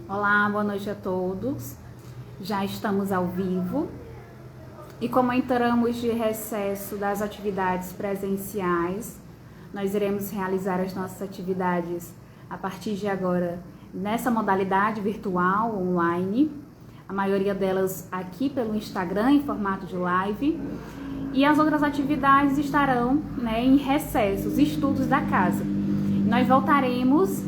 Olá, boa noite a todos. Já estamos ao vivo e como entramos de recesso das atividades presenciais, nós iremos realizar as nossas atividades a partir de agora nessa modalidade virtual, online, a maioria delas aqui pelo Instagram em formato de live, e as outras atividades estarão em recessos, estudos da casa. Nós voltaremos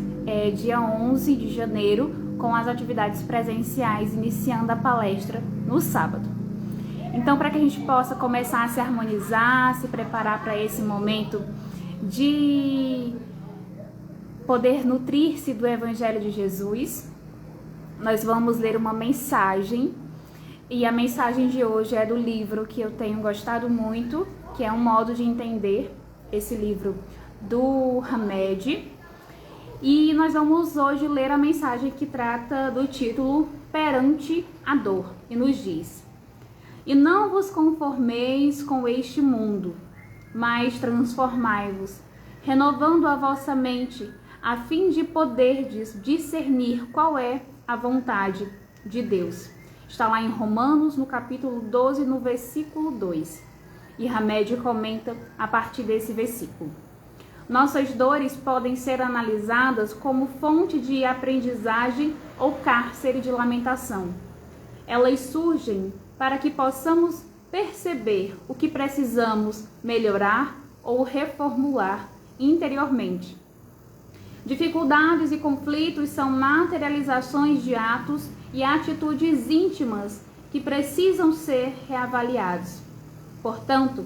dia 11 de janeiro com as atividades presenciais, iniciando a palestra no sábado. Então, para que a gente possa começar a se harmonizar, se preparar para esse momento de poder nutrir-se do Evangelho de Jesus, nós vamos ler uma mensagem, e a mensagem de hoje é do livro que eu tenho gostado muito, que é Um Modo de Entender, esse livro do Hamed. E nós vamos hoje ler a mensagem que trata do título Perante a Dor, e nos diz: E não vos conformeis com este mundo, mas transformai-vos, renovando a vossa mente, a fim de poderdes discernir qual é a vontade de Deus. Está lá em Romanos, no capítulo 12, no versículo 2. E Hamed comenta a partir desse versículo. Nossas dores podem ser analisadas como fonte de aprendizagem ou cárcere de lamentação. Elas surgem para que possamos perceber o que precisamos melhorar ou reformular interiormente. Dificuldades e conflitos são materializações de atos e atitudes íntimas que precisam ser reavaliados. Portanto,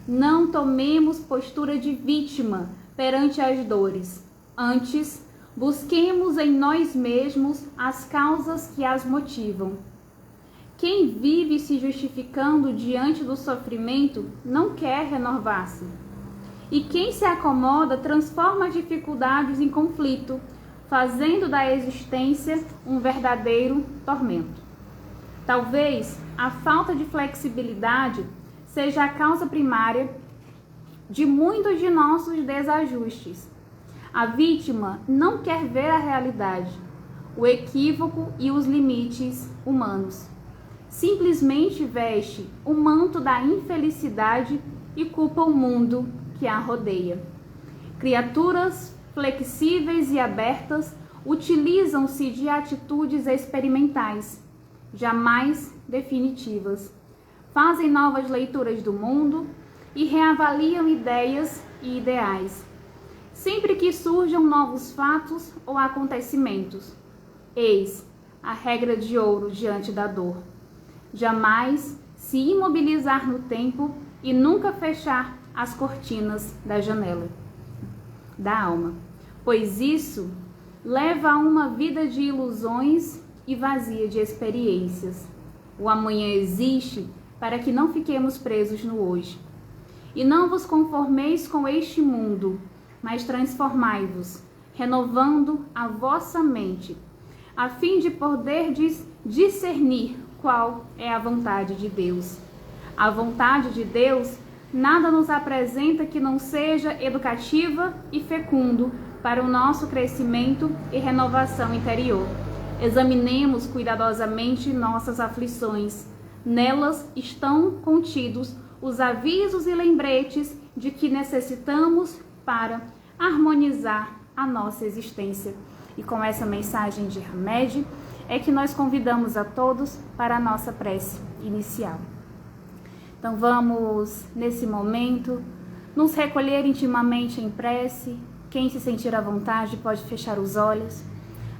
não tomemos postura de vítima perante as dores. Antes, busquemos em nós mesmos as causas que as motivam. Quem vive se justificando diante do sofrimento não quer renovar-se. E quem se acomoda transforma dificuldades em conflito, fazendo da existência um verdadeiro tormento. Talvez a falta de flexibilidade seja a causa primária de muitos de nossos desajustes. A vítima não quer ver a realidade, o equívoco e os limites humanos. Simplesmente veste o manto da infelicidade e culpa o mundo que a rodeia. Criaturas flexíveis e abertas utilizam-se de atitudes experimentais, jamais definitivas. Fazem novas leituras do mundo e reavaliam ideias e ideais, sempre que surjam novos fatos ou acontecimentos. Eis a regra de ouro diante da dor: jamais se imobilizar no tempo e nunca fechar as cortinas da janela da alma, pois isso leva a uma vida de ilusões e vazia de experiências. O amanhã existe para que não fiquemos presos no hoje. E não vos conformeis com este mundo, mas transformai-vos, renovando a vossa mente, a fim de poderdes discernir qual é a vontade de Deus. A vontade de Deus nada nos apresenta que não seja educativa e fecundo para o nosso crescimento e renovação interior. Examinemos cuidadosamente nossas aflições. Nelas estão contidos os avisos e lembretes de que necessitamos para harmonizar a nossa existência. E com essa mensagem de Hamed é que nós convidamos a todos para a nossa prece inicial. Então vamos, nesse momento, nos recolher intimamente em prece. Quem se sentir à vontade pode fechar os olhos,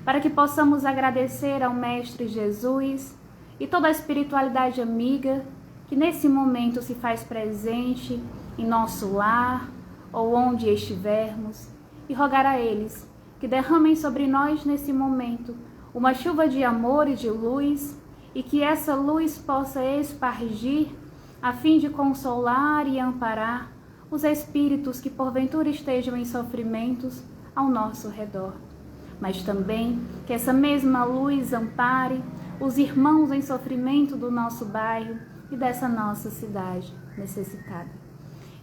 para que possamos agradecer ao Mestre Jesus e toda a espiritualidade amiga que nesse momento se faz presente em nosso lar ou onde estivermos, e rogar a eles que derramem sobre nós nesse momento uma chuva de amor e de luz, e que essa luz possa espargir a fim de consolar e amparar os espíritos que porventura estejam em sofrimentos ao nosso redor. Mas também que essa mesma luz ampare os irmãos em sofrimento do nosso bairro e dessa nossa cidade necessitada.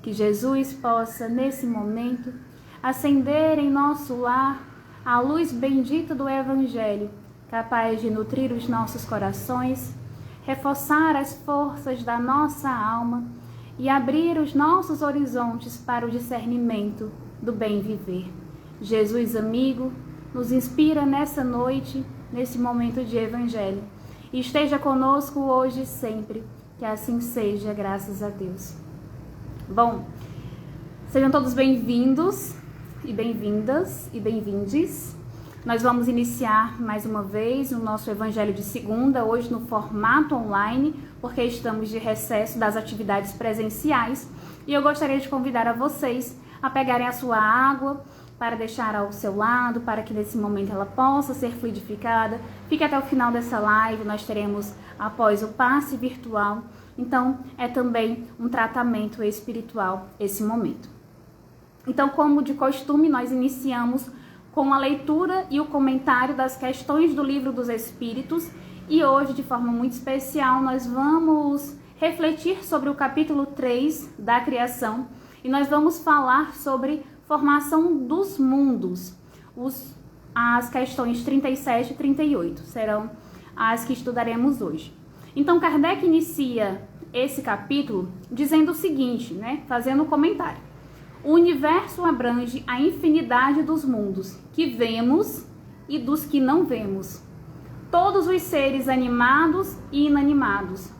Que Jesus possa, nesse momento, acender em nosso lar a luz bendita do Evangelho, capaz de nutrir os nossos corações, reforçar as forças da nossa alma e abrir os nossos horizontes para o discernimento do bem viver. Jesus amigo, nos inspira nessa noite, nesse momento de Evangelho, e esteja conosco hoje e sempre, que assim seja, graças a Deus. Bom, sejam todos bem-vindos e bem-vindas e bem-vindes. Nós vamos iniciar mais uma vez o nosso Evangelho de segunda, hoje no formato online, porque estamos de recesso das atividades presenciais. E eu gostaria de convidar a vocês a pegarem a sua água para deixar ao seu lado, para que nesse momento ela possa ser fluidificada. Fique até o final dessa live, nós teremos após o passe virtual. Então, é também um tratamento espiritual esse momento. Então, como de costume, nós iniciamos com a leitura e o comentário das questões do Livro dos Espíritos. E hoje, de forma muito especial, nós vamos refletir sobre o capítulo 3 da criação. E nós vamos falar sobre formação dos mundos. As questões 37 e 38 serão as que estudaremos hoje. Então, Kardec inicia esse capítulo dizendo o seguinte, fazendo um comentário. O universo abrange a infinidade dos mundos que vemos e dos que não vemos. Todos os seres animados e inanimados,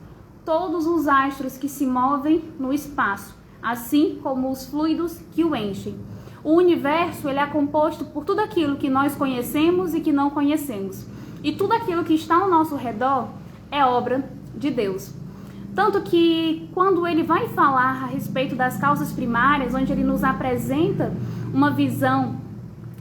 todos os astros que se movem no espaço, assim como os fluidos que o enchem. O universo ele é composto por tudo aquilo que nós conhecemos e que não conhecemos. E tudo aquilo que está ao nosso redor é obra de Deus. Tanto que quando ele vai falar a respeito das causas primárias, onde ele nos apresenta uma visão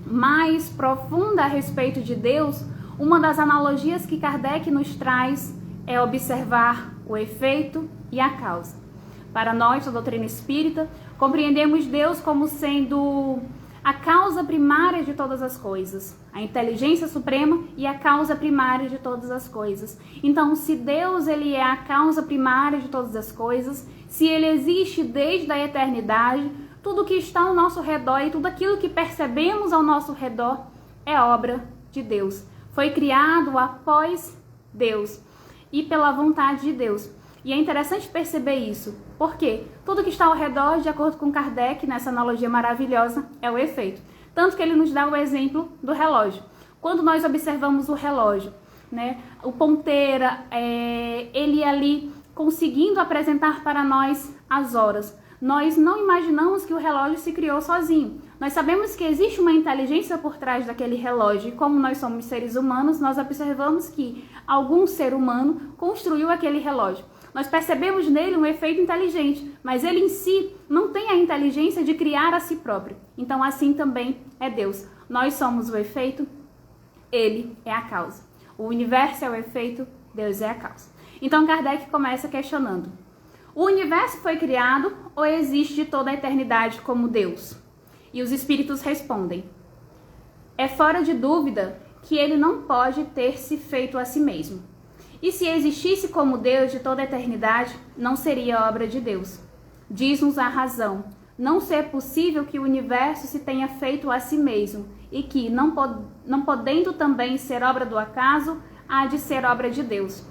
mais profunda a respeito de Deus, uma das analogias que Kardec nos traz é observar o efeito e a causa. Para nós, da doutrina espírita, compreendemos Deus como sendo a causa primária de todas as coisas, a inteligência suprema e a causa primária de todas as coisas. Então, se Deus ele é a causa primária de todas as coisas, se ele existe desde a eternidade, tudo que está ao nosso redor e tudo aquilo que percebemos ao nosso redor é obra de Deus. Foi criado após Deus e pela vontade de Deus. E é interessante perceber isso, porque tudo que está ao redor, de acordo com Kardec, nessa analogia maravilhosa, é o efeito. Tanto que ele nos dá o exemplo do relógio. Quando nós observamos o relógio, o ponteira, ele ali conseguindo apresentar para nós as horas. Nós não imaginamos que o relógio se criou sozinho. Nós sabemos que existe uma inteligência por trás daquele relógio. E como nós somos seres humanos, nós observamos que algum ser humano construiu aquele relógio. Nós percebemos nele um efeito inteligente, mas ele em si não tem a inteligência de criar a si próprio. Então assim também é Deus. Nós somos o efeito, ele é a causa. O universo é o efeito, Deus é a causa. Então Kardec começa questionando. O universo foi criado ou existe de toda a eternidade como Deus? E os espíritos respondem. É fora de dúvida que ele não pode ter se feito a si mesmo. E se existisse como Deus de toda a eternidade, não seria obra de Deus. Diz-nos a razão, não ser possível que o universo se tenha feito a si mesmo, e que, não podendo também ser obra do acaso, há de ser obra de Deus.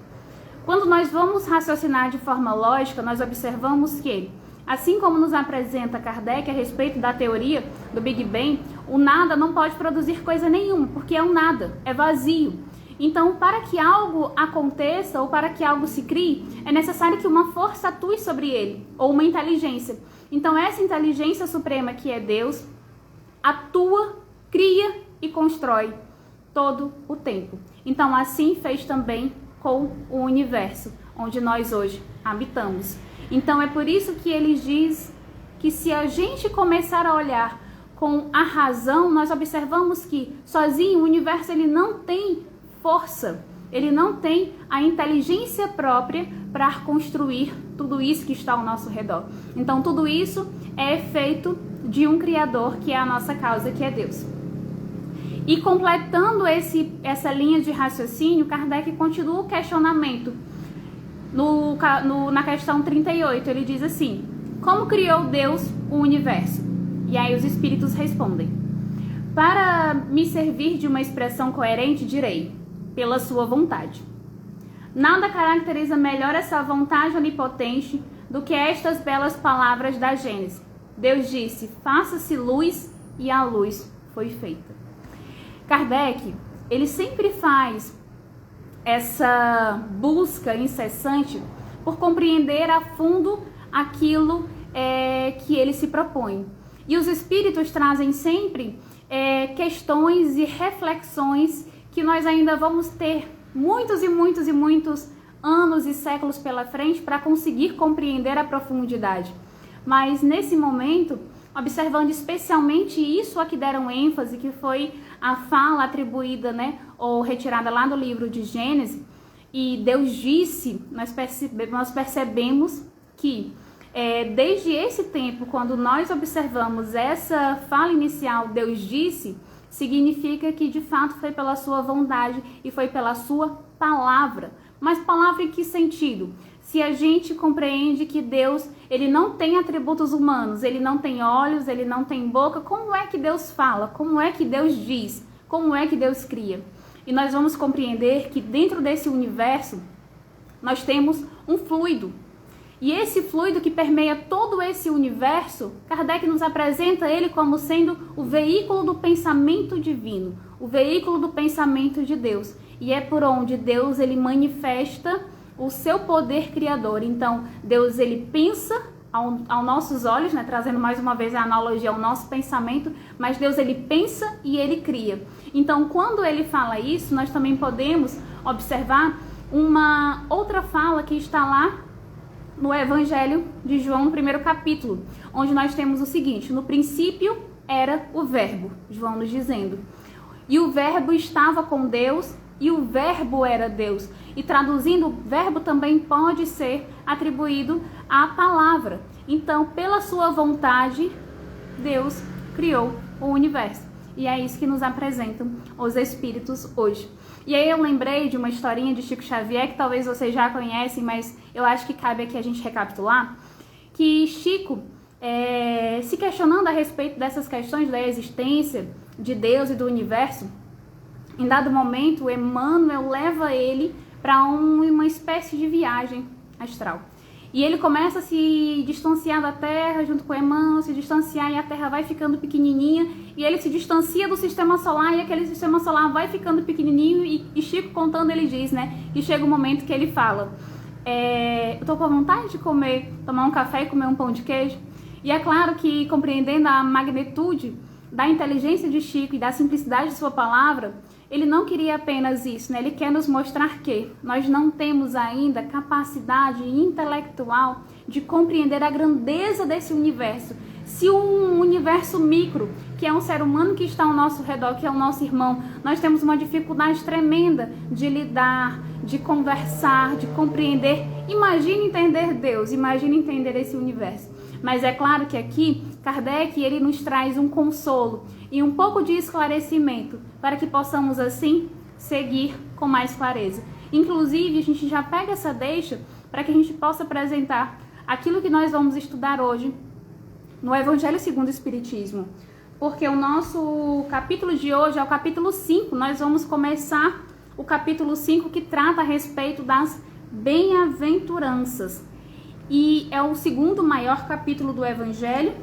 Quando nós vamos raciocinar de forma lógica, nós observamos que, assim como nos apresenta Kardec a respeito da teoria do Big Bang, o nada não pode produzir coisa nenhuma, porque é um nada, é vazio. Então, para que algo aconteça ou para que algo se crie, é necessário que uma força atue sobre ele, ou uma inteligência. Então, essa inteligência suprema que é Deus, atua, cria e constrói todo o tempo. Então, assim fez também com o universo, onde nós hoje habitamos. Então, é por isso que ele diz que se a gente começar a olhar com a razão, nós observamos que sozinho o universo ele não tem força, ele não tem a inteligência própria para construir tudo isso que está ao nosso redor. Então tudo isso é efeito de um Criador que é a nossa causa, que é Deus. E completando essa linha de raciocínio, Kardec continua o questionamento. Na questão 38, ele diz assim, como criou Deus o universo? E aí os espíritos respondem, para me servir de uma expressão coerente, direi, pela sua vontade. Nada caracteriza melhor essa vontade onipotente do que estas belas palavras da Gênesis. Deus disse: faça-se luz, e a luz foi feita. Kardec, ele sempre faz essa busca incessante por compreender a fundo aquilo que ele se propõe. E os espíritos trazem sempre questões e reflexões que nós ainda vamos ter muitos e muitos e muitos anos e séculos pela frente para conseguir compreender a profundidade. Mas nesse momento, observando especialmente isso a que deram ênfase, que foi a fala atribuída, ou retirada lá do livro de Gênesis, e Deus disse, nós percebemos que desde esse tempo, quando nós observamos essa fala inicial, Deus disse, significa que de fato foi pela sua vontade e foi pela sua palavra. Mas palavra em que sentido? Se a gente compreende que Deus, ele não tem atributos humanos, ele não tem olhos, ele não tem boca, como é que Deus fala? Como é que Deus diz? Como é que Deus cria? E nós vamos compreender que dentro desse universo, nós temos um fluido. E esse fluido que permeia todo esse universo, Kardec nos apresenta ele como sendo o veículo do pensamento divino, o veículo do pensamento de Deus. E é por onde Deus ele manifesta o seu poder criador. Então, Deus ele pensa aos nossos olhos, trazendo mais uma vez a analogia ao nosso pensamento, mas Deus ele pensa e ele cria. Então, quando ele fala isso, nós também podemos observar uma outra fala que está lá no Evangelho de João, no primeiro capítulo, onde nós temos o seguinte: no princípio era o Verbo, João nos dizendo, e o Verbo estava com Deus, e o Verbo era Deus. E traduzindo, o Verbo também pode ser atribuído à palavra. Então, pela sua vontade, Deus criou o universo. E é isso que nos apresentam os Espíritos hoje. E aí eu lembrei de uma historinha de Chico Xavier, que talvez vocês já conhecem, mas eu acho que cabe aqui a gente recapitular, que Chico, se questionando a respeito dessas questões da existência de Deus e do universo, em dado momento, Emmanuel leva ele para uma espécie de viagem astral. E ele começa a se distanciar da Terra, junto com Emmanuel, se distanciar, e a Terra vai ficando pequenininha, e ele se distancia do sistema solar, e aquele sistema solar vai ficando pequenininho, e Chico contando, ele diz, que chega um momento que ele fala, eu tô com vontade de tomar um café e comer um pão de queijo. E é claro que, compreendendo a magnitude da inteligência de Chico e da simplicidade de sua palavra, ele não queria apenas isso, ele quer nos mostrar que nós não temos ainda capacidade intelectual de compreender a grandeza desse universo. Se um universo micro, que é um ser humano que está ao nosso redor, que é o nosso irmão, nós temos uma dificuldade tremenda de lidar, de conversar, de compreender. Imagine entender Deus, imagine entender esse universo. Mas é claro que aqui, Kardec, ele nos traz um consolo e um pouco de esclarecimento para que possamos, assim, seguir com mais clareza. Inclusive, a gente já pega essa deixa para que a gente possa apresentar aquilo que nós vamos estudar hoje no Evangelho segundo o Espiritismo. Porque o nosso capítulo de hoje é o capítulo 5. Nós vamos começar o capítulo 5, que trata a respeito das bem-aventuranças. E é o segundo maior capítulo do Evangelho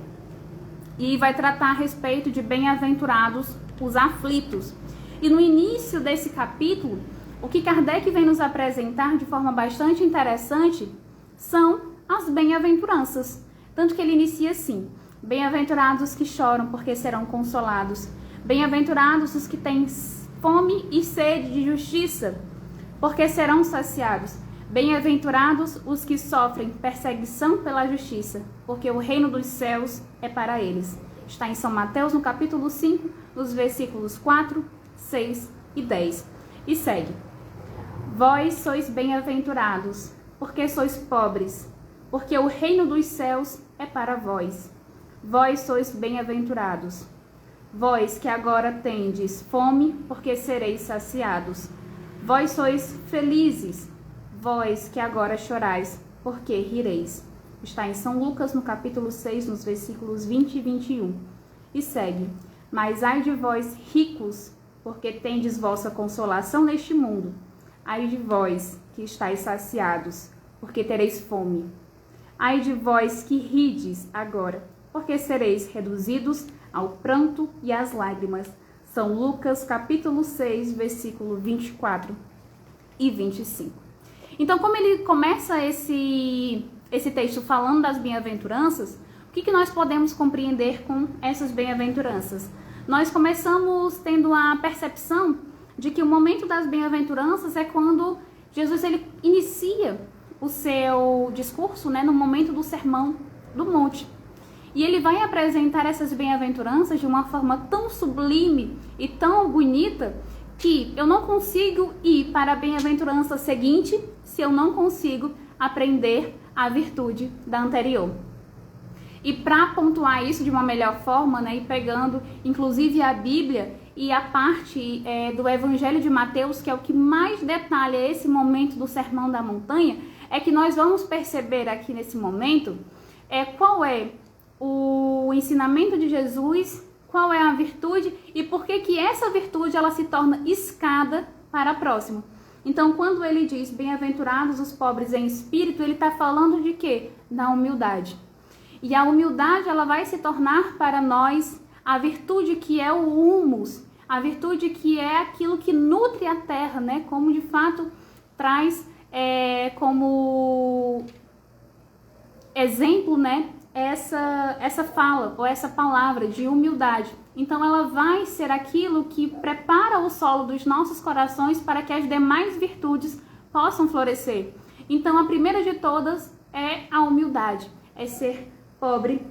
e vai tratar a respeito de bem-aventurados os aflitos. E no início desse capítulo, o que Kardec vem nos apresentar de forma bastante interessante são as bem-aventuranças. Tanto que ele inicia assim: bem-aventurados os que choram, porque serão consolados. Bem-aventurados os que têm fome e sede de justiça, porque serão saciados. Bem-aventurados os que sofrem perseguição pela justiça, porque o reino dos céus é para eles. Está em São Mateus, no capítulo 5, nos versículos 4, 6 e 10. E segue: vós sois bem-aventurados, porque sois pobres, porque o reino dos céus é para vós. Vós sois bem-aventurados, vós que agora tendes fome, porque sereis saciados. Vós sois felizes, vós que agora chorais, porque rireis. Está em São Lucas, no capítulo 6, nos versículos 20 e 21. E segue: mas ai de vós, ricos, porque tendes vossa consolação neste mundo. Ai de vós que estáis saciados, porque tereis fome. Ai de vós que rides agora, porque sereis reduzidos ao pranto e às lágrimas. São Lucas, capítulo 6, versículo 24 e 25. Então, como ele começa esse texto falando das bem-aventuranças, o que nós podemos compreender com essas bem-aventuranças? Nós começamos tendo a percepção de que o momento das bem-aventuranças é quando Jesus ele inicia o seu discurso, né, no momento do Sermão do Monte. E ele vai apresentar essas bem-aventuranças de uma forma tão sublime e tão bonita que eu não consigo ir para a bem-aventurança seguinte se eu não consigo aprender a virtude da anterior. E para pontuar isso de uma melhor forma, né, e pegando inclusive a Bíblia e a parte do Evangelho de Mateus, que é o que mais detalha esse momento do Sermão da Montanha, é que nós vamos perceber aqui nesse momento qual é o ensinamento de Jesus, qual é a virtude e por que essa virtude ela se torna escada para a próxima. Então, quando ele diz bem-aventurados os pobres em espírito, ele está falando de quê? Da humildade. E a humildade ela vai se tornar para nós a virtude que é o humus, a virtude que é aquilo que nutre a terra, né? Como de fato traz como exemplo, né? Essa fala ou essa palavra de humildade. Então ela vai ser aquilo que prepara o solo dos nossos corações para que as demais virtudes possam florescer. Então a primeira de todas é a humildade, é ser pobre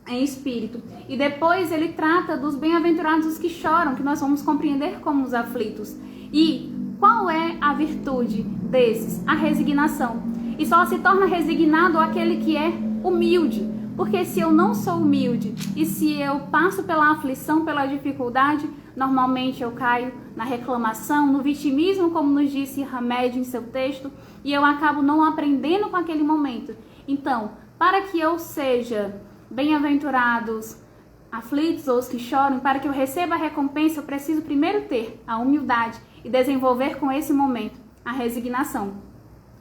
em espírito. E depois ele trata dos bem-aventurados os que choram, que nós vamos compreender como os aflitos. E qual é a virtude desses? A resignação. E só se torna resignado aquele que é humilde. Porque se eu não sou humilde e se eu passo pela aflição, pela dificuldade, normalmente eu caio na reclamação, no vitimismo, como nos disse Hamed em seu texto, e eu acabo não aprendendo com aquele momento. Então, para que eu seja bem-aventurados, aflitos ou os que choram, para que eu receba a recompensa, eu preciso primeiro ter a humildade e desenvolver com esse momento a resignação.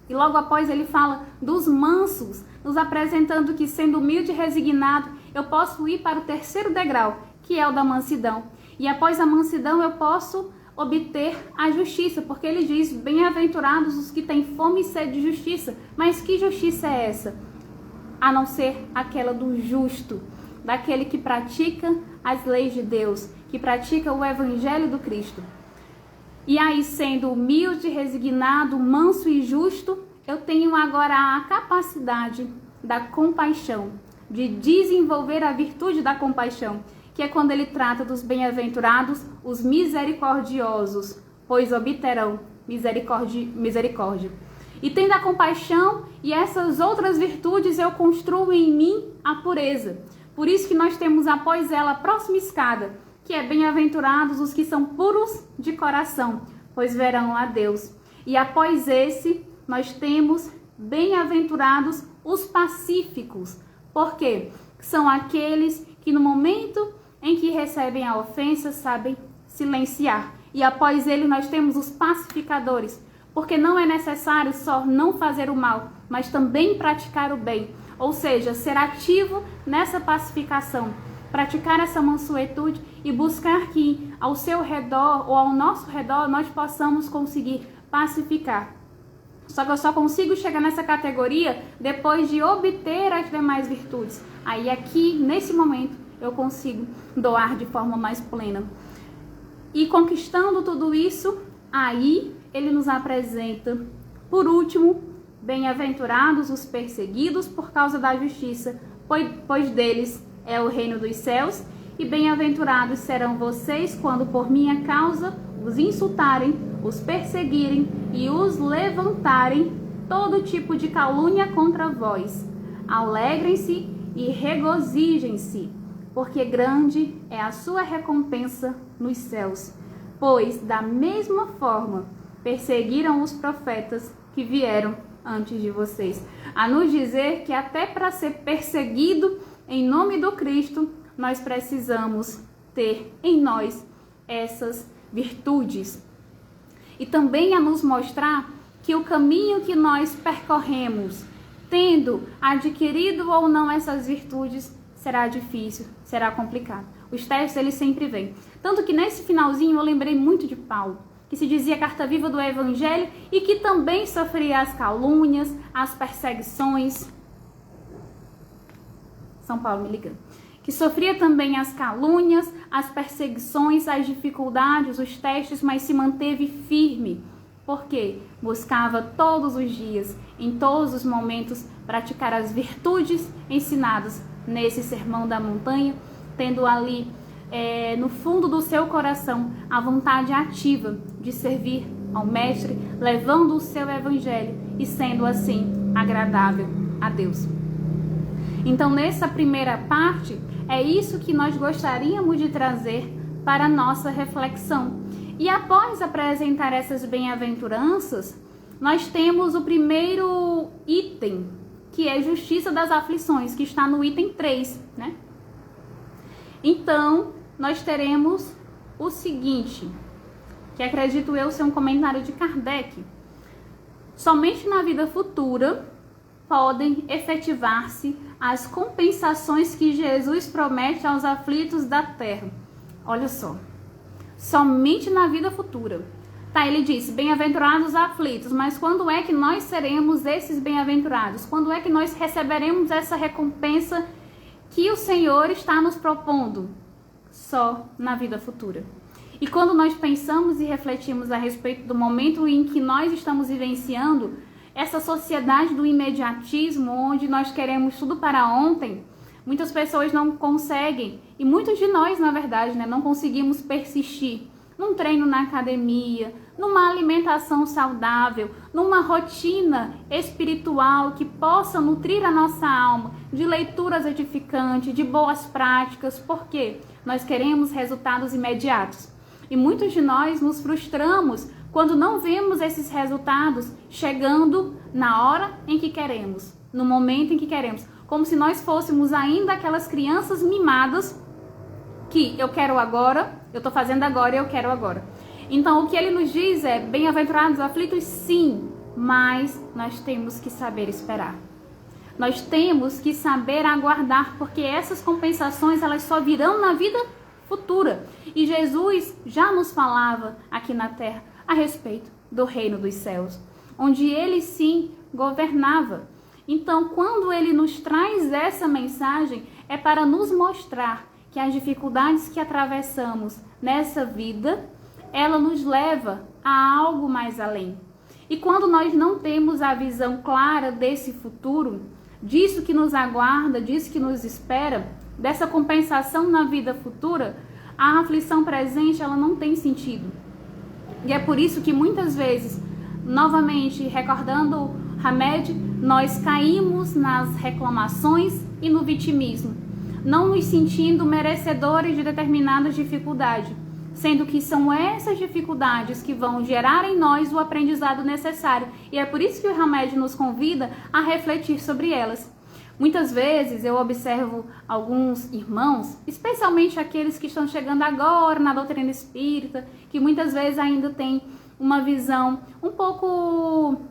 E logo após ele fala dos mansos, nos apresentando que sendo humilde e resignado, eu posso ir para o terceiro degrau, que é o da mansidão. E após a mansidão eu posso obter a justiça, porque ele diz, bem-aventurados os que têm fome e sede de justiça. Mas que justiça é essa? A não ser aquela do justo, daquele que pratica as leis de Deus, que pratica o evangelho do Cristo. E aí, sendo humilde, resignado, manso e justo, eu tenho agora a capacidade da compaixão, de desenvolver a virtude da compaixão, que é quando ele trata dos bem-aventurados, os misericordiosos, pois obterão misericórdia. E tendo a compaixão e essas outras virtudes, eu construo em mim a pureza. Por isso que nós temos após ela a próxima escada, que é bem-aventurados os que são puros de coração, pois verão a Deus. E após esse, nós temos bem-aventurados os pacíficos. Por quê? São aqueles que no momento em que recebem a ofensa, sabem silenciar. E após ele, nós temos os pacificadores, porque não é necessário só não fazer o mal, mas também praticar o bem. Ou seja, ser ativo nessa pacificação, praticar essa mansuetude e buscar que ao seu redor ou ao nosso redor nós possamos conseguir pacificar. Só que eu só consigo chegar nessa categoria depois de obter as demais virtudes. Aí aqui, nesse momento, eu consigo doar de forma mais plena. E conquistando tudo isso, aí ele nos apresenta, por último, bem-aventurados os perseguidos por causa da justiça, pois deles é o reino dos céus, e bem-aventurados serão vocês quando por minha causa os insultarem, os perseguirem e os levantarem todo tipo de calúnia contra vós. Alegrem-se e regozijem-se, porque grande é a sua recompensa nos céus. Pois, da mesma forma, perseguiram os profetas que vieram antes de vocês. A nos dizer que até para ser perseguido em nome do Cristo, nós precisamos ter em nós essas virtudes. E também a nos mostrar que o caminho que nós percorremos, tendo adquirido ou não essas virtudes, será difícil, será complicado. Os testes, eles sempre vêm. Tanto que nesse finalzinho eu lembrei muito de Paulo, que se dizia carta viva do Evangelho e que também sofria as calúnias, as perseguições. São Paulo me ligando. Que sofria também as calúnias, as perseguições, as dificuldades, os testes, mas se manteve firme. Porque buscava todos os dias, em todos os momentos, praticar as virtudes ensinadas nesse sermão da montanha, tendo ali no fundo do seu coração a vontade ativa de servir ao Mestre, levando o seu Evangelho e sendo assim agradável a Deus. Então, nessa primeira parte, é isso que nós gostaríamos de trazer para a nossa reflexão. E após apresentar essas bem-aventuranças, nós temos o primeiro item, que é justiça das aflições, que está no item 3, né? Então, nós teremos o seguinte, que acredito eu ser um comentário de Kardec. Somente na vida futura podem efetivar-se as compensações que Jesus promete aos aflitos da terra. Olha só, somente na vida futura. Tá, ele disse, bem-aventurados os aflitos, mas quando é que nós seremos esses bem-aventurados? Quando é que nós receberemos essa recompensa que o Senhor está nos propondo? Só na vida futura. E quando nós pensamos e refletimos a respeito do momento em que nós estamos vivenciando essa sociedade do imediatismo, onde nós queremos tudo para ontem, muitas pessoas não conseguem, e muitos de nós, na verdade, não conseguimos persistir num treino na academia, numa alimentação saudável, numa rotina espiritual que possa nutrir a nossa alma de leituras edificantes, de boas práticas, porque nós queremos resultados imediatos. E muitos de nós nos frustramos quando não vemos esses resultados chegando na hora em que queremos, no momento em que queremos, como se nós fôssemos ainda aquelas crianças mimadas que eu quero agora, eu estou fazendo agora e eu quero agora. Então, o que ele nos diz é, bem-aventurados aflitos, sim, mas nós temos que saber esperar. Nós temos que saber aguardar, porque essas compensações, elas só virão na vida futura. E Jesus já nos falava aqui na terra a respeito do reino dos céus, onde ele sim governava. Então, quando ele nos traz essa mensagem, é para nos mostrar que as dificuldades que atravessamos nessa vida, ela nos leva a algo mais além. E quando nós não temos a visão clara desse futuro, disso que nos aguarda, disso que nos espera, dessa compensação na vida futura, a aflição presente, ela não tem sentido. E é por isso que muitas vezes, novamente recordando Hamed, nós caímos nas reclamações e no vitimismo, não nos sentindo merecedores de determinadas dificuldades, sendo que são essas dificuldades que vão gerar em nós o aprendizado necessário. E é por isso que o Hamed nos convida a refletir sobre elas. Muitas vezes eu observo alguns irmãos, especialmente aqueles que estão chegando agora na doutrina espírita, que muitas vezes ainda têm uma visão um pouco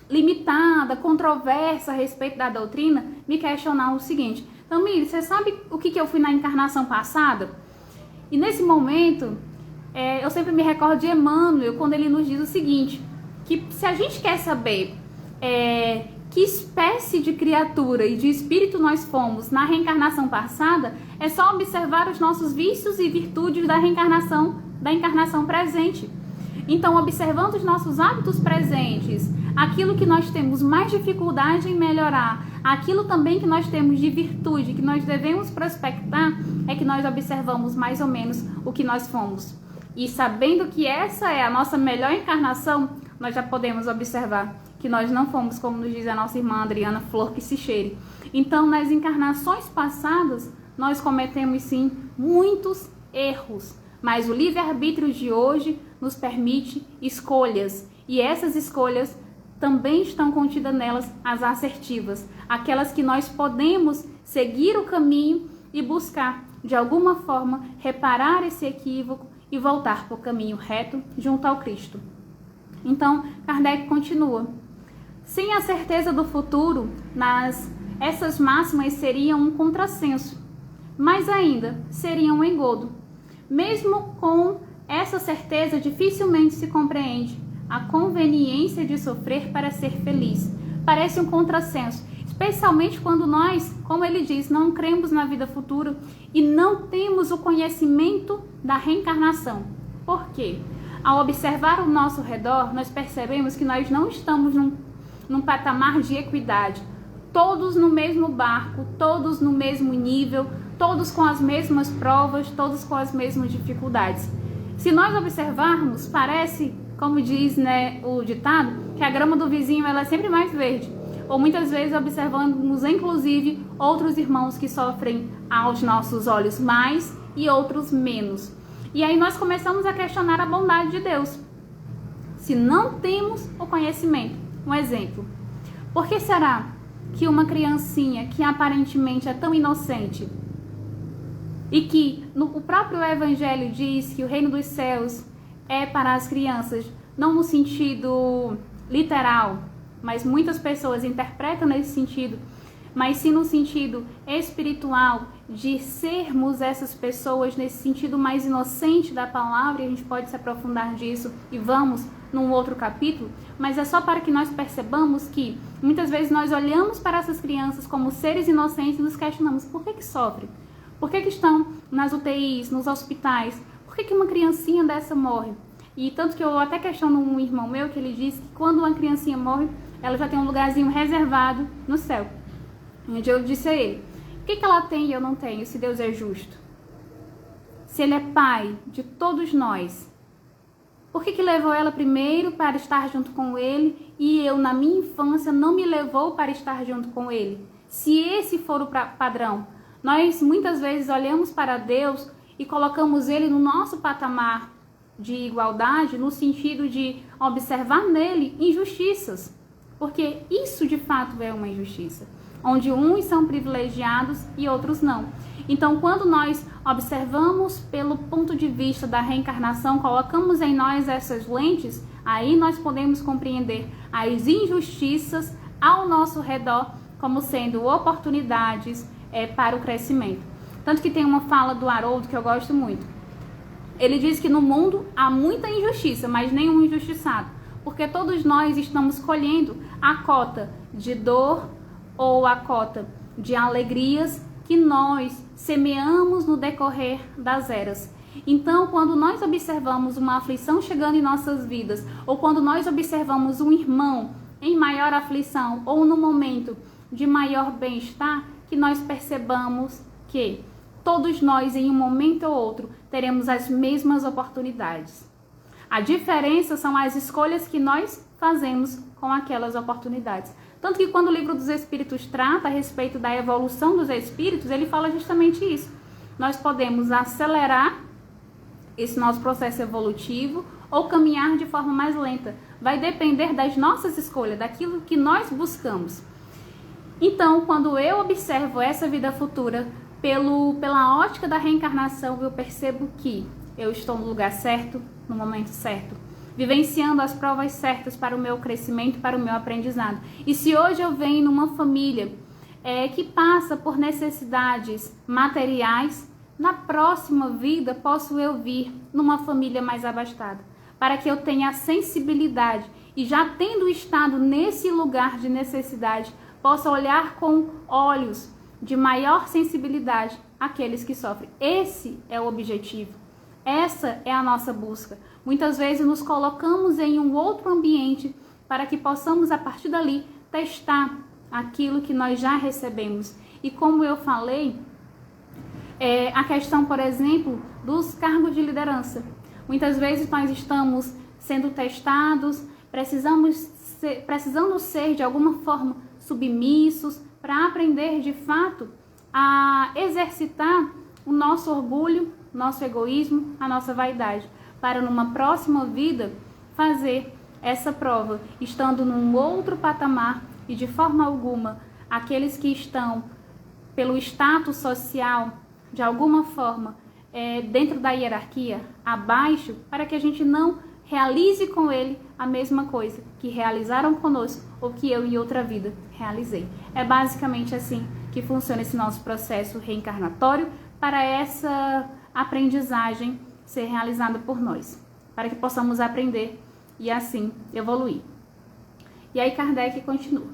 limitada, controversa a respeito da doutrina, me questionar o seguinte: então, Miri, você sabe o que eu fui na encarnação passada? E nesse momento, eu sempre me recordo de Emmanuel, quando ele nos diz o seguinte, que se a gente quer saber que espécie de criatura e de espírito nós fomos na reencarnação passada, é só observar os nossos vícios e virtudes da encarnação presente. Então, observando os nossos hábitos presentes, aquilo que nós temos mais dificuldade em melhorar, aquilo também que nós temos de virtude, que nós devemos prospectar, é que nós observamos mais ou menos o que nós fomos. E sabendo que essa é a nossa melhor encarnação, nós já podemos observar que nós não fomos, como nos diz a nossa irmã Adriana, flor que se cheire. Então, nas encarnações passadas, nós cometemos sim muitos erros, mas o livre-arbítrio de hoje nos permite escolhas, e essas escolhas também estão contidas nelas as assertivas, aquelas que nós podemos seguir o caminho e buscar, de alguma forma, reparar esse equívoco e voltar para o caminho reto junto ao Cristo. Então, Kardec continua. Sem a certeza do futuro, essas máximas seriam um contrassenso, mas ainda seriam um engodo. Mesmo com essa certeza, dificilmente se compreende a conveniência de sofrer para ser feliz. Parece um contrassenso, especialmente quando nós, como ele diz, não cremos na vida futura e não temos o conhecimento da reencarnação. Por quê? Ao observar o nosso redor, nós percebemos que nós não estamos num patamar de equidade, todos no mesmo barco, todos no mesmo nível, todos com as mesmas provas, todos com as mesmas dificuldades. Se nós observarmos, parece, como diz, né, o ditado, que a grama do vizinho ela é sempre mais verde. Ou muitas vezes observamos, inclusive, outros irmãos que sofrem aos nossos olhos mais e outros menos. E aí nós começamos a questionar a bondade de Deus. Se não temos o conhecimento. Um exemplo. Por que será que uma criancinha que aparentemente é tão inocente e que o próprio Evangelho diz que o reino dos céus é para as crianças, não no sentido literal, mas muitas pessoas interpretam nesse sentido, mas sim no sentido espiritual, de sermos essas pessoas nesse sentido mais inocente da palavra, e a gente pode se aprofundar disso e vamos num outro capítulo, mas é só para que nós percebamos que muitas vezes nós olhamos para essas crianças como seres inocentes e nos questionamos por que sofrem, por que estão nas UTIs, nos hospitais, por que uma criancinha dessa morre? E tanto que eu até questiono um irmão meu que ele diz que quando uma criancinha morre, ela já tem um lugarzinho reservado no céu. Onde eu disse a ele, o que ela tem e eu não tenho, se Deus é justo? Se Ele é Pai de todos nós, por que levou ela primeiro para estar junto com Ele e eu, na minha infância, não me levou para estar junto com Ele? Se esse for o padrão, nós muitas vezes olhamos para Deus e colocamos Ele no nosso patamar de igualdade, no sentido de observar nele injustiças, porque isso de fato é uma injustiça, onde uns são privilegiados e outros não. Então, quando nós observamos pelo ponto de vista da reencarnação, colocamos em nós essas lentes, aí nós podemos compreender as injustiças ao nosso redor como sendo oportunidades para o crescimento. Tanto que tem uma fala do Haroldo que eu gosto muito. Ele diz que no mundo há muita injustiça, mas nenhum injustiçado, porque todos nós estamos colhendo a cota de dor ou a cota de alegrias que nós semeamos no decorrer das eras. Então, quando nós observamos uma aflição chegando em nossas vidas, ou quando nós observamos um irmão em maior aflição, ou no momento de maior bem-estar, que nós percebamos que todos nós, em um momento ou outro, teremos as mesmas oportunidades. A diferença são as escolhas que nós fazemos com aquelas oportunidades. Tanto que quando o Livro dos Espíritos trata a respeito da evolução dos espíritos, ele fala justamente isso. Nós podemos acelerar esse nosso processo evolutivo ou caminhar de forma mais lenta. Vai depender das nossas escolhas, daquilo que nós buscamos. Então, quando eu observo essa vida futura pela ótica da reencarnação, eu percebo que eu estou no lugar certo, no momento certo, vivenciando as provas certas para o meu crescimento, para o meu aprendizado. E se hoje eu venho numa família que passa por necessidades materiais, na próxima vida posso eu vir numa família mais abastada, para que eu tenha a sensibilidade e já tendo estado nesse lugar de necessidade, possa olhar com olhos de maior sensibilidade àqueles que sofrem. Esse é o objetivo. Essa é a nossa busca. Muitas vezes nos colocamos em um outro ambiente para que possamos, a partir dali, testar aquilo que nós já recebemos. E como eu falei, a questão, por exemplo, dos cargos de liderança. Muitas vezes nós estamos sendo testados, precisando ser de alguma forma submissos para aprender de fato a exercitar o nosso orgulho, nosso egoísmo, a nossa vaidade, para numa próxima vida fazer essa prova, estando num outro patamar e de forma alguma aqueles que estão pelo status social, de alguma forma, dentro da hierarquia, abaixo, para que a gente não realize com ele a mesma coisa que realizaram conosco ou que eu em outra vida realizei. É basicamente assim que funciona esse nosso processo reencarnatório para essa aprendizagem ser realizada por nós, para que possamos aprender e assim evoluir. E aí Kardec continua.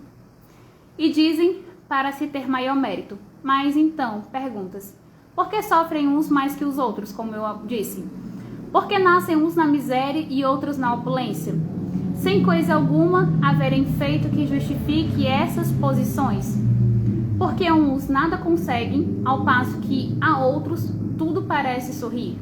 E dizem para se ter maior mérito. Mas então, perguntas. Por que sofrem uns mais que os outros, como eu disse? Por que nascem uns na miséria e outros na opulência? Sem coisa alguma haverem feito que justifique essas posições? Porque uns nada conseguem, ao passo que a outros tudo parece sorrir.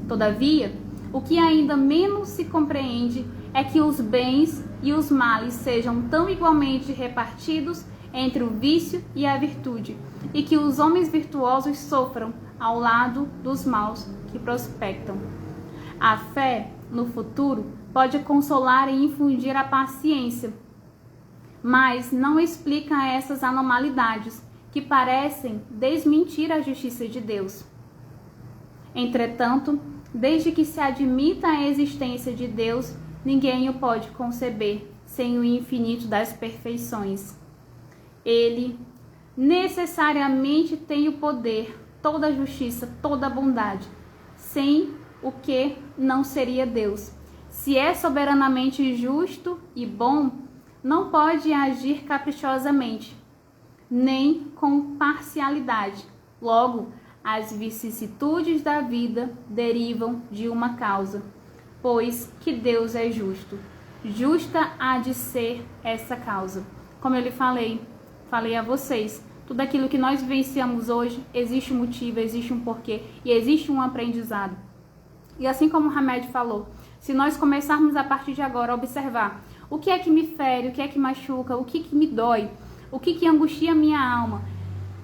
Todavia, o que ainda menos se compreende é que os bens e os males sejam tão igualmente repartidos entre o vício e a virtude, e que os homens virtuosos sofram ao lado dos maus que prospectam. A fé no futuro pode consolar e infundir a paciência, mas não explica essas anormalidades que parecem desmentir a justiça de Deus. Entretanto, desde que se admita a existência de Deus, ninguém o pode conceber sem o infinito das perfeições. Ele necessariamente tem o poder, toda a justiça, toda a bondade, sem o que não seria Deus. Se é soberanamente justo e bom, não pode agir caprichosamente, nem com parcialidade. Logo, as vicissitudes da vida derivam de uma causa, pois que Deus é justo. Justa há de ser essa causa. Como eu lhe falei a vocês, tudo aquilo que nós vivenciamos hoje, existe um motivo, existe um porquê e existe um aprendizado. E assim como o Hamed falou, se nós começarmos a partir de agora a observar o que é que me fere, o que é que machuca, o que me dói, o que angustia a minha alma,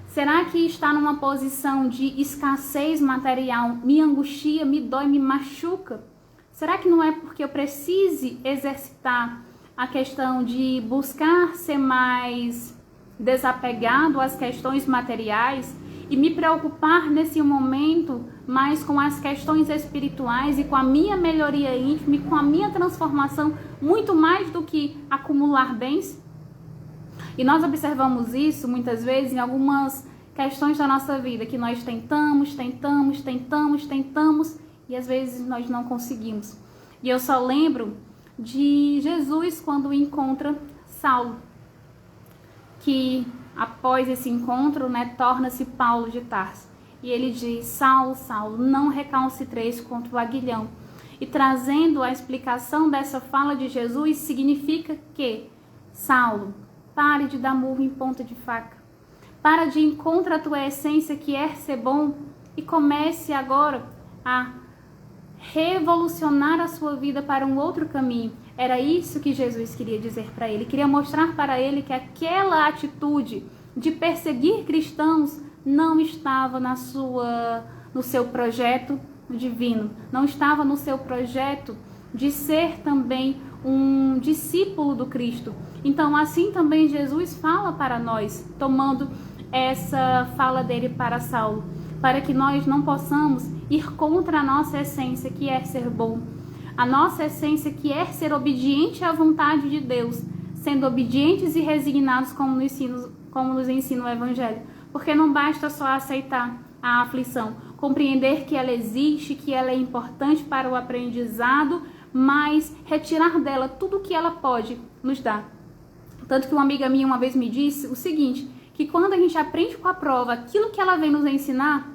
será que está numa posição de escassez material, me angustia, me dói, me machuca? Será que não é porque eu precise exercitar a questão de buscar ser mais desapegado às questões materiais e me preocupar nesse momento mais com as questões espirituais e com a minha melhoria íntima e com a minha transformação, muito mais do que acumular bens? E nós observamos isso muitas vezes em algumas questões da nossa vida, que nós tentamos e às vezes nós não conseguimos. E eu só lembro de Jesus quando encontra Saulo, que após esse encontro, torna-se Paulo de Tarso. E ele diz: Saulo, Saulo, não recalcitreis contra o aguilhão. E trazendo a explicação dessa fala de Jesus, significa que, Saulo, pare de dar murro em ponta de faca. Para de encontrar a tua essência que é ser bom e comece agora a revolucionar a sua vida para um outro caminho. Era isso que Jesus queria dizer para ele. Queria mostrar para ele que aquela atitude de perseguir cristãos não estava no seu projeto divino. Não estava no seu projeto de ser também um discípulo do Cristo. Então, assim também Jesus fala para nós, tomando essa fala dele para Saulo, para que nós não possamos ir contra a nossa essência, que é ser bom, a nossa essência que é ser obediente à vontade de Deus, sendo obedientes e resignados como nos ensina o Evangelho. Porque não basta só aceitar a aflição, compreender que ela existe, que ela é importante para o aprendizado, mas retirar dela tudo o que ela pode nos dar. Tanto que uma amiga minha uma vez me disse o seguinte, que quando a gente aprende com a prova aquilo que ela vem nos ensinar,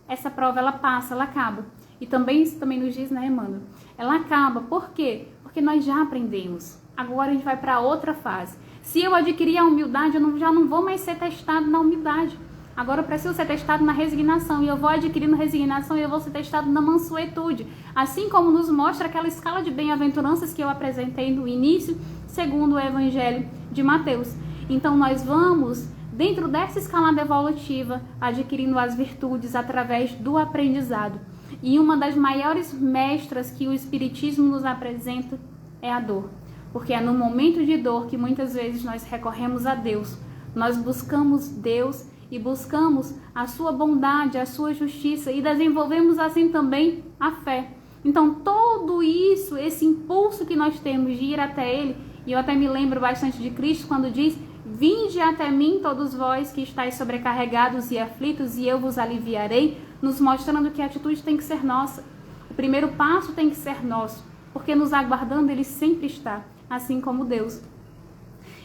essa prova ela passa, ela acaba. E também isso também nos diz, né, Emmanuel? Ela acaba. Por quê? Porque nós já aprendemos. Agora a gente vai para outra fase. Se eu adquirir a humildade, eu já não vou mais ser testado na humildade. Agora eu preciso ser testado na resignação. E eu vou adquirindo resignação e eu vou ser testado na mansuetude. Assim como nos mostra aquela escala de bem-aventuranças que eu apresentei no início, segundo o Evangelho de Mateus. Então nós vamos, dentro dessa escalada evolutiva, adquirindo as virtudes através do aprendizado. E uma das maiores mestras que o Espiritismo nos apresenta é a dor. Porque é no momento de dor que muitas vezes nós recorremos a Deus. Nós buscamos Deus e buscamos a sua bondade, a sua justiça e desenvolvemos assim também a fé. Então tudo isso, esse impulso que nós temos de ir até Ele, e eu até me lembro bastante de Cristo quando diz: vinde até mim todos vós que estáis sobrecarregados e aflitos e eu vos aliviarei, nos mostrando que a atitude tem que ser nossa. O primeiro passo tem que ser nosso, porque nos aguardando Ele sempre está, assim como Deus.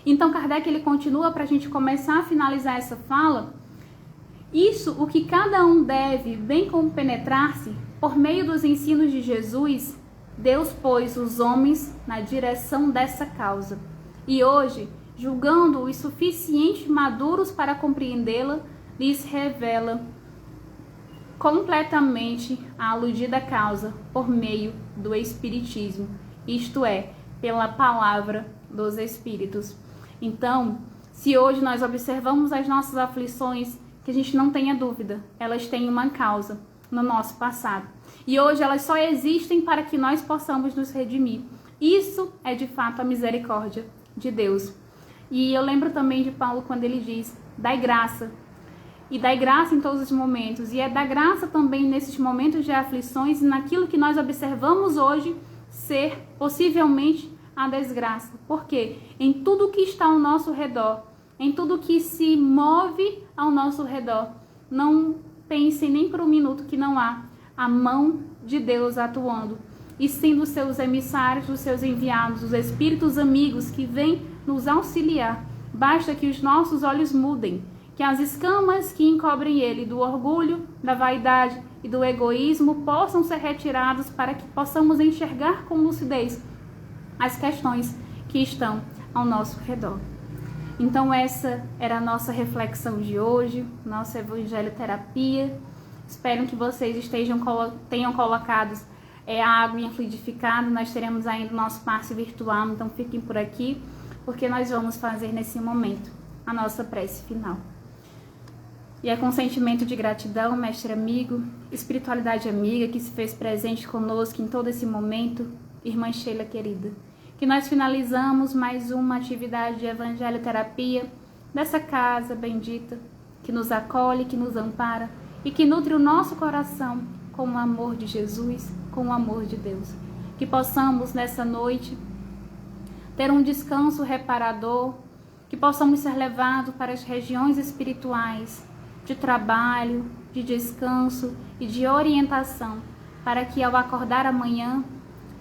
Então Kardec ele continua para a gente começar a finalizar essa fala. Isso, o que cada um deve bem compenetrar-se, por meio dos ensinos de Jesus, Deus pôs os homens na direção dessa causa. E hoje, julgando-os suficientemente maduros para compreendê-la, lhes revela completamente a aludida causa por meio do Espiritismo, isto é, pela palavra dos Espíritos. Então, se hoje nós observamos as nossas aflições, que a gente não tenha dúvida, elas têm uma causa no nosso passado. E hoje elas só existem para que nós possamos nos redimir. Isso é de fato a misericórdia de Deus. E eu lembro também de Paulo quando ele diz: dai graça. E dai graça em todos os momentos. E é dar graça também nesses momentos de aflições e naquilo que nós observamos hoje ser possivelmente a desgraça. Porque em tudo que está ao nosso redor, em tudo que se move ao nosso redor, não pense nem por um minuto que não há a mão de Deus atuando. E sim dos seus emissários, dos seus enviados, os espíritos amigos que vêm nos auxiliar. Basta que os nossos olhos mudem, que as escamas que encobrem ele do orgulho, da vaidade e do egoísmo possam ser retirados para que possamos enxergar com lucidez as questões que estão ao nosso redor. Então essa era a nossa reflexão de hoje, nossa Evangelho Terapia. Espero que vocês tenham colocado a água em fluidificado. Nós teremos ainda o nosso passe virtual, então fiquem por aqui, porque nós vamos fazer nesse momento a nossa prece final. E é com sentimento de gratidão, mestre amigo, espiritualidade amiga que se fez presente conosco em todo esse momento, irmã Sheila querida, que nós finalizamos mais uma atividade de Evangelho Terapia dessa casa bendita, que nos acolhe, que nos ampara e que nutre o nosso coração com o amor de Jesus, com o amor de Deus. Que possamos nessa noite ter um descanso reparador, que possamos ser levados para as regiões espirituais de trabalho, de descanso e de orientação, para que ao acordar amanhã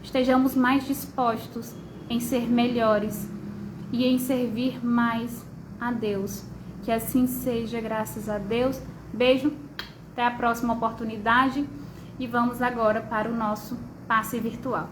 estejamos mais dispostos em ser melhores e em servir mais a Deus. Que assim seja, graças a Deus. Beijo, até a próxima oportunidade e vamos agora para o nosso passe virtual.